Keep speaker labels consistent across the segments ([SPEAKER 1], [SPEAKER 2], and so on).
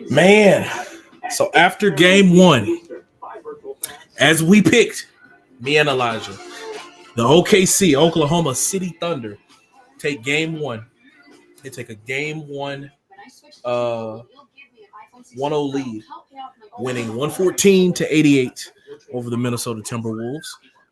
[SPEAKER 1] Man, so after game one, as we picked, me and Elijah, the OKC, Oklahoma City Thunder, take game one. They take a game one 1-0 lead, winning 114 to 88 over the Minnesota Timberwolves.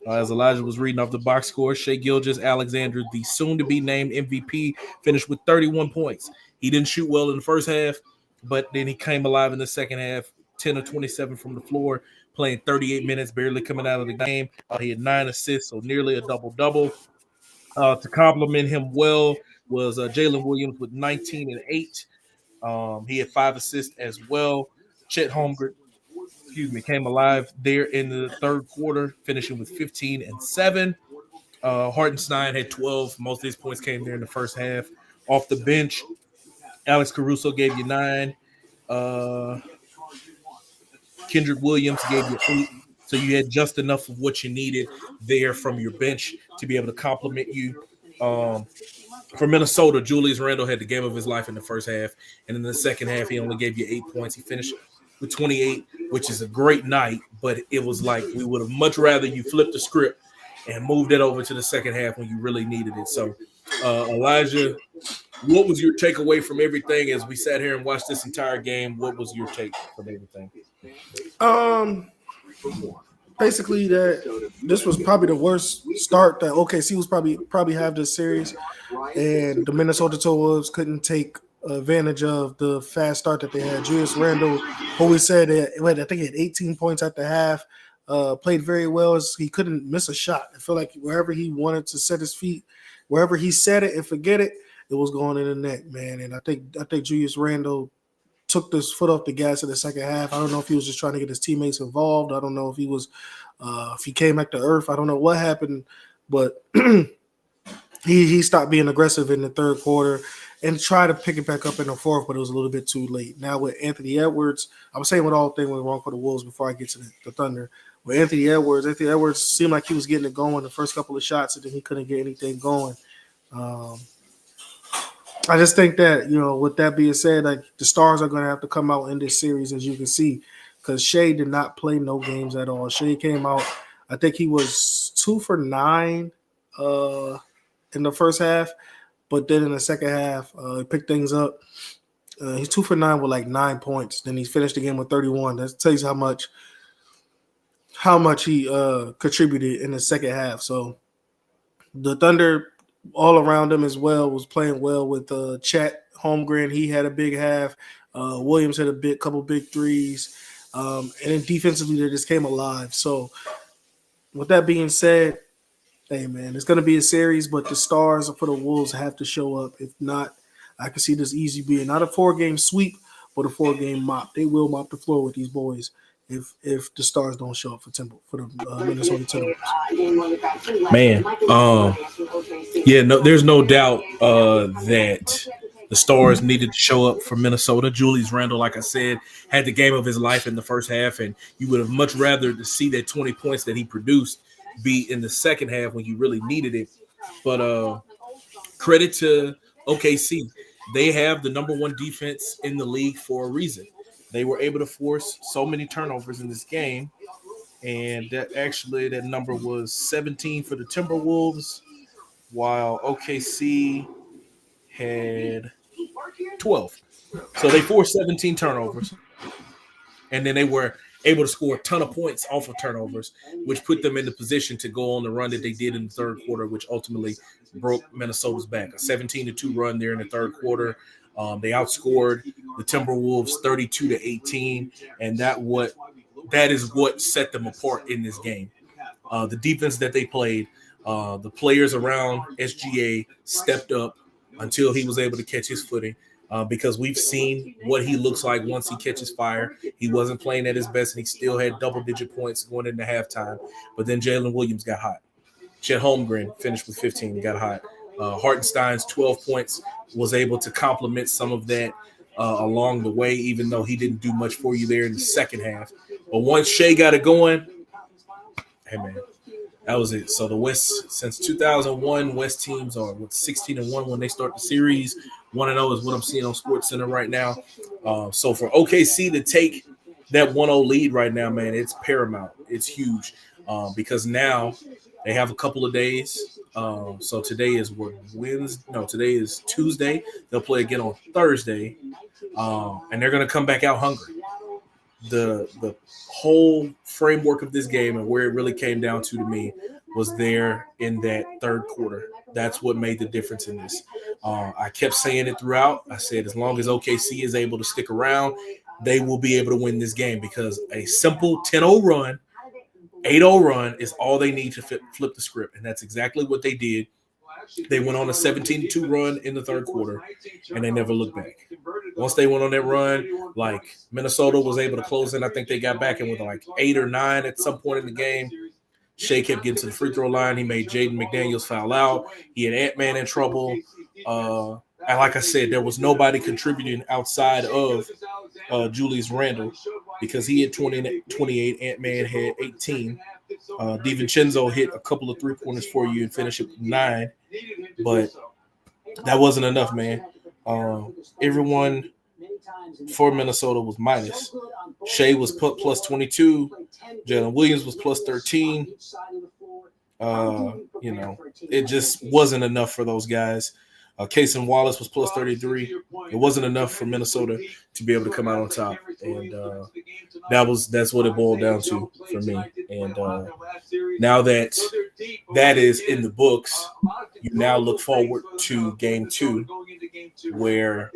[SPEAKER 1] As Elijah was reading off the box score, Shai Gilgeous-Alexander, the soon-to-be named MVP, finished with 31 points. He didn't shoot well in the first half, but then he came alive in the second half, 10 of 27 from the floor, playing 38 minutes, barely coming out of the game. He had 9 assists, so nearly a double-double. To compliment him well was Jalen Williams with 19 and 8. He had 5 assists as well. Chet Holmgren, came alive there in the third quarter, finishing with 15 and 7. Hartenstein had 12. Most of his points came there in the first half. Off the bench, Alex Caruso gave you 9. Kendrick Williams gave you 8. So you had just enough of what you needed there from your bench to be able to compliment you. For Minnesota, Julius Randle had the game of his life in the first half. And in the second half, he only gave you 8 points. He finished with 28, which is a great night. But it was like we would have much rather you flipped the script and moved it over to the second half when you really needed it. So, Elijah, what was your takeaway from everything as we sat here and watched this entire game? What was your take from everything?
[SPEAKER 2] Basically, that this was probably the worst start that OKC was probably have this series, and the Minnesota Timberwolves couldn't take advantage of the fast start that they had. Julius Randle, who we said, I think he had 18 points at the half, played very well. He couldn't miss a shot. I feel like wherever he wanted to set his feet, wherever he set it and forget it, it was going in the net, man. And I think Julius Randle took this foot off the gas in the second half. I don't know if he was just trying to get his teammates involved. I don't know if he was, if he came back to earth. I don't know what happened, but he stopped being aggressive in the third quarter and tried to pick it back up in the fourth, but it was a little bit too late. Now with Anthony Edwards, I'm saying what all things went wrong for the Wolves before I get to the Thunder. With Anthony Edwards seemed like he was getting it going the first couple of shots, and then he couldn't get anything going. I just think that, with that being said, like the stars are going to have to come out in this series, as you can see, because Shai did not play no games at all. Shai came out, I think he was 2 for 9 in the first half, but then in the second half, he picked things up. He's 2 for 9 with like 9 points. Then he finished the game with 31. That tells you how much he contributed in the second half. So the Thunder, all around him as well, was playing well with Chet Holmgren. He had a big half. Williams had a couple big threes. And then defensively, they just came alive. So with that being said, hey, man, it's going to be a series, but the stars for the Wolves have to show up. If not, I can see this easy being not a 4-game sweep, but a 4-game mop. They will mop the floor with these boys if the stars don't show up for the Minnesota Timberwolves.
[SPEAKER 1] Man, there's no doubt that the stars needed to show up for Minnesota. Julius Randle, like I said, had the game of his life in the first half, and you would have much rather to see that 20 points that he produced be in the second half when you really needed it. But credit to OKC. They have the number 1 defense in the league for a reason. They were able to force so many turnovers in this game, and that number was 17 for the Timberwolves, while OKC had 12. So they forced 17 turnovers, and then they were able to score a ton of points off of turnovers, which put them in the position to go on the run that they did in the third quarter, which ultimately broke Minnesota's back. A 17-2 run there in the third quarter. They outscored the Timberwolves 32-18, and that is what set them apart in this game. The defense that they played, the players around SGA stepped up until he was able to catch his footing. Because we've seen what he looks like once he catches fire. He wasn't playing at his best, and he still had double-digit points going into halftime. But then Jalen Williams got hot. Chet Holmgren finished with 15 and got hot. Hartenstein's 12 points was able to complement some of that along the way, even though he didn't do much for you there in the second half. But once Shai got it going, hey, man, that was it. So the West, since 2001, West teams are 16-1 when they start the series. 1-0 is what I'm seeing on SportsCenter right now. So for OKC to take that 1-0 lead right now, man, it's paramount. It's huge because now they have a couple of days. So today is Wednesday. No, today is Tuesday. They'll play again on Thursday, and they're going to come back out hungry. The whole framework of this game and where it really came down to me was there in that third quarter. That's what made the difference in this. I kept saying it throughout. I said as long as OKC is able to stick around, they will be able to win this game because a simple 10-0 run, 8-0 run is all they need to flip the script, and that's exactly what they did. They went on a 17-2 run in the third quarter, and they never looked back. Once they went on that run, like Minnesota was able to close in. I think they got back in with like 8 or 9 at some point in the game. Shai kept getting to the free throw line. He made Jaden McDaniels foul out. He had Ant-Man in trouble. And like I said, there was nobody contributing outside of Julius Randle because he had 28. Ant-Man had 18. DiVincenzo hit a couple of three-pointers for you and finished it with 9. But that wasn't enough, man. Everyone for Minnesota was minus. Shai was plus 22. Jalen Williams was plus 13. It just wasn't enough for those guys. Cason Wallace was plus 33. It wasn't enough for Minnesota to be able to come out on top, and that's what it boiled down to for me. And now that is in the books, you now look forward to Game 2, where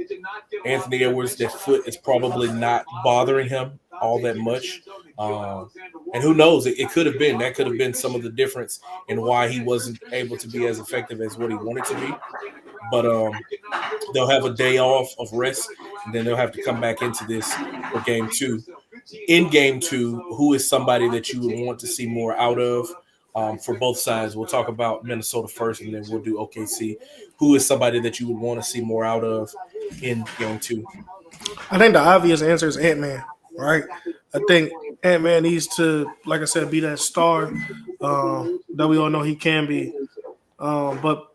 [SPEAKER 1] Anthony Edwards, that foot is probably not bothering him all that much. And who knows? It could have been. That could have been some of the difference in why he wasn't able to be as effective as what he wanted to be. But they'll have a day off of rest, and then they'll have to come back into this for Game 2. In Game 2, who is somebody that you would want to see more out of for both sides? We'll talk about Minnesota first, and then we'll do OKC. Who is somebody that you would want to see more out of in Game 2?
[SPEAKER 2] I think the obvious answer is Ant-Man, right? I think Ant-Man needs to, like I said, be that star that we all know he can be. But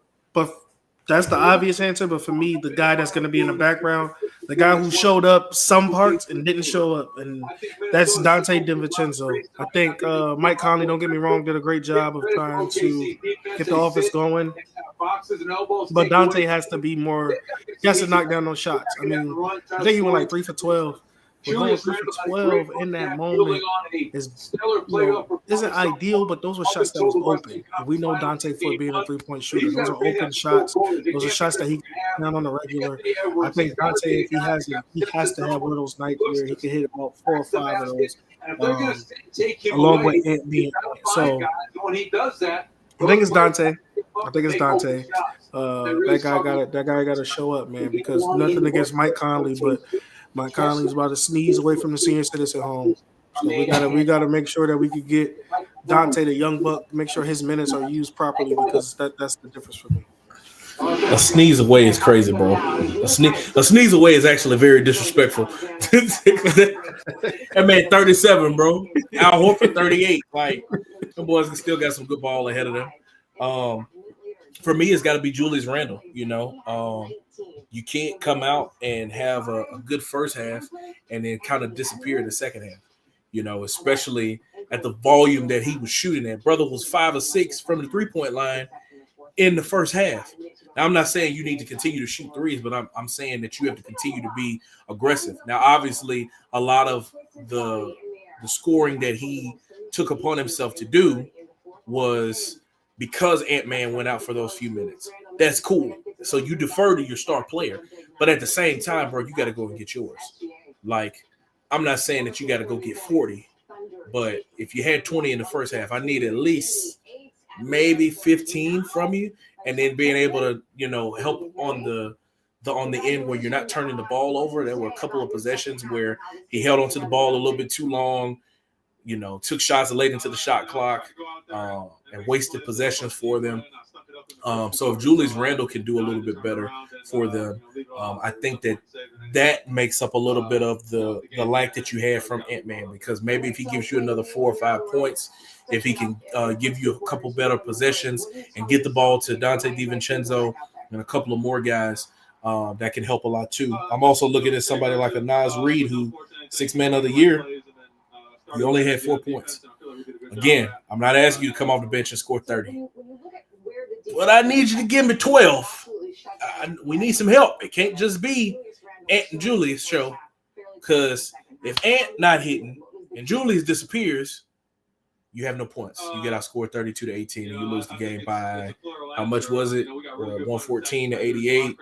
[SPEAKER 2] that's the obvious answer. But for me, the guy that's going to be in the background, the guy who showed up some parts and didn't show up, and that's Donte DiVincenzo. I think Mike Conley, don't get me wrong, did a great job of trying to get the offense going. But Donte has to be more – he has to knock down those shots. I mean, I think he went like 3 for 12. But going 3 for 12 in that moment isn't ideal, but those were shots that was open. We know Donte for being a three-point shooter. Those are open shots. Those are shots that he can down on the regular. I think Donte, if he has it, he has to have one of those nights where he can hit about 4 or 5 of those, along with Ant being. So I think it's Donte. That guy got to show up, man, because nothing against Mike Conley, but Mike Conley's about to sneeze away from the senior citizen home. So we gotta make sure that we could get Donte, the young buck, make sure his minutes are used properly, because that's the difference for me.
[SPEAKER 1] A sneeze away is crazy, bro. A sneeze away is actually very disrespectful. That man 37, bro. Al Horford 38. Like, them boys still got some good ball ahead of them. For me, it's got to be Julius Randle. You can't come out and have a good first half and then kind of disappear in the second half, especially at the volume that he was shooting at. Brother was 5 or 6 from the three-point line in the first half. Now, I'm not saying you need to continue to shoot threes, but I'm saying that you have to continue to be aggressive. Now, obviously, a lot of the scoring that he took upon himself to do was because Ant-Man went out for those few minutes. That's cool. So you defer to your star player. But at the same time, bro, you got to go and get yours. Like, I'm not saying that you got to go get 40, but if you had 20 in the first half, I need at least maybe 15 from you, and then being able to, help on the end where you're not turning the ball over. There were a couple of possessions where he held onto the ball a little bit too long, took shots late into the shot clock, and wasted possessions for them. So if Julius Randle can do a little bit better for them, I think that makes up a little bit of the lack that you had from Ant-Man, because maybe if he gives you another 4 or 5 points, if he can give you a couple better possessions and get the ball to Donte DiVincenzo and a couple of more guys, that can help a lot too. I'm also looking at somebody like a Nas Reed, who 6th man of the year. He only had 4 points. Again, I'm not asking you to come off the bench and score 30. But I need you to give me 12. We need some help. It can't just be Ant and Julius show. Because if Ant not hitting and Julius disappears, you have no points. You get outscored 32-18, and you lose the game by, how much was it? 114-88.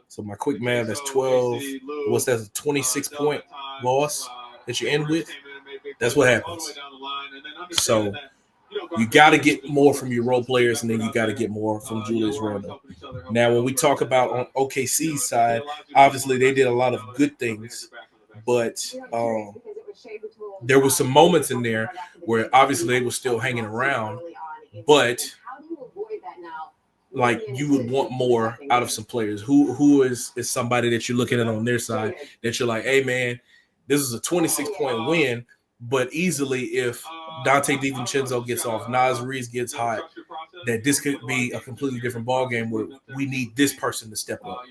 [SPEAKER 1] So my quick math, that's 12. What's that? A 26-point loss that you end with? That's what happens. So you got to get more from your role players, and then you got to get more from Julius Randle. Now, when we talk about on OKC's side, obviously they did a lot of good things, but there were some moments in there where obviously they were still hanging around, but like you would want more out of some players. Who is somebody that you're looking at on their side that you're like, hey man, this is a 26-point win, but easily if Dante DiVincenzo gets off, Nas Reed gets hot, that this could be a completely different ball game where we need this person to step up.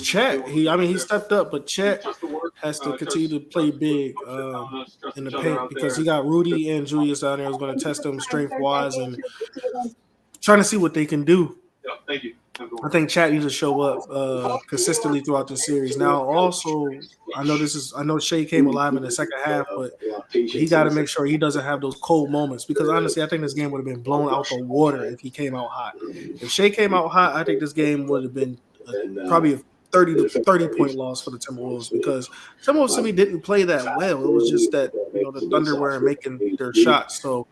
[SPEAKER 2] Chet, he stepped up, but Chet has to continue to play big in the paint because he got Rudy and Julius down there who's going to test them strength-wise and trying to see what they can do.
[SPEAKER 3] Thank you.
[SPEAKER 2] I think Chet needs to show up consistently throughout the series. Now, also, I know Shai came alive in the second half, but he got to make sure he doesn't have those cold moments because honestly, I think this game would have been blown out the water if he came out hot. If Shai came out hot, I think this game would have been probably a 30-point loss for the Timberwolves because Timberwolves to me didn't play that well. It was just that the Thunder weren't making their shots. So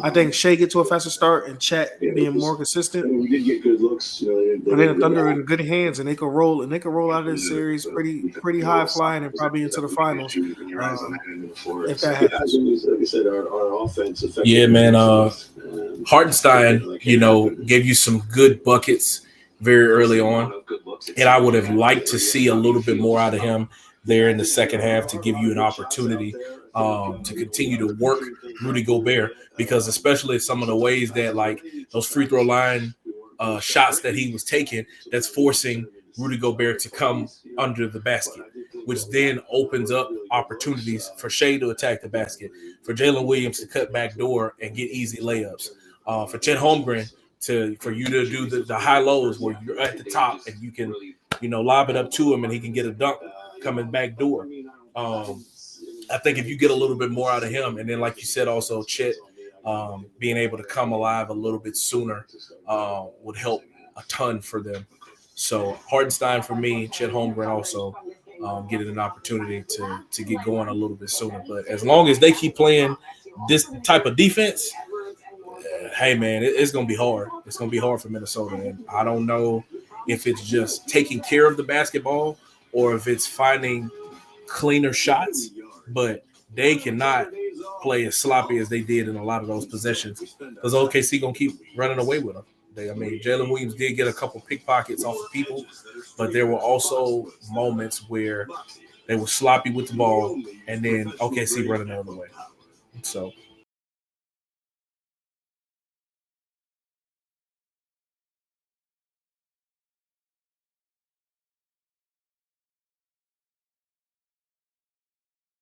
[SPEAKER 2] I think Shai get to a faster start and Chet being more consistent.
[SPEAKER 3] We did get good looks.
[SPEAKER 2] And then the Thunder are in good hands and they could roll out of this series pretty high flying and probably into the finals. If that happens.
[SPEAKER 3] Like I said, our offense.
[SPEAKER 1] Yeah, man. Hartenstein, gave you some good buckets very early on, and I would have liked to see a little bit more out of him there in the second half to give you an opportunity to continue to work Rudy Gobert, because especially some of the ways that like those free throw line shots that he was taking, that's forcing Rudy Gobert to come under the basket, which then opens up opportunities for Shai to attack the basket, for Jalen Williams to cut back door and get easy layups, for Chet Holmgren for you to do the high lows where you're at the top and you can, lob it up to him and he can get a dunk coming back door. I think if you get a little bit more out of him, and then like you said, also Chet being able to come alive a little bit sooner would help a ton for them. So Hartenstein for me, Chet Holmgren also getting an opportunity to get going a little bit sooner. But as long as they keep playing this type of defense, hey, man, it's going to be hard. It's going to be hard for Minnesota. And I don't know if it's just taking care of the basketball or if it's finding cleaner shots, but they cannot play as sloppy as they did in a lot of those possessions because OKC going to keep running away with them. Jalen Williams did get a couple pickpockets off of people, but there were also moments where they were sloppy with the ball and then OKC running the other way. So –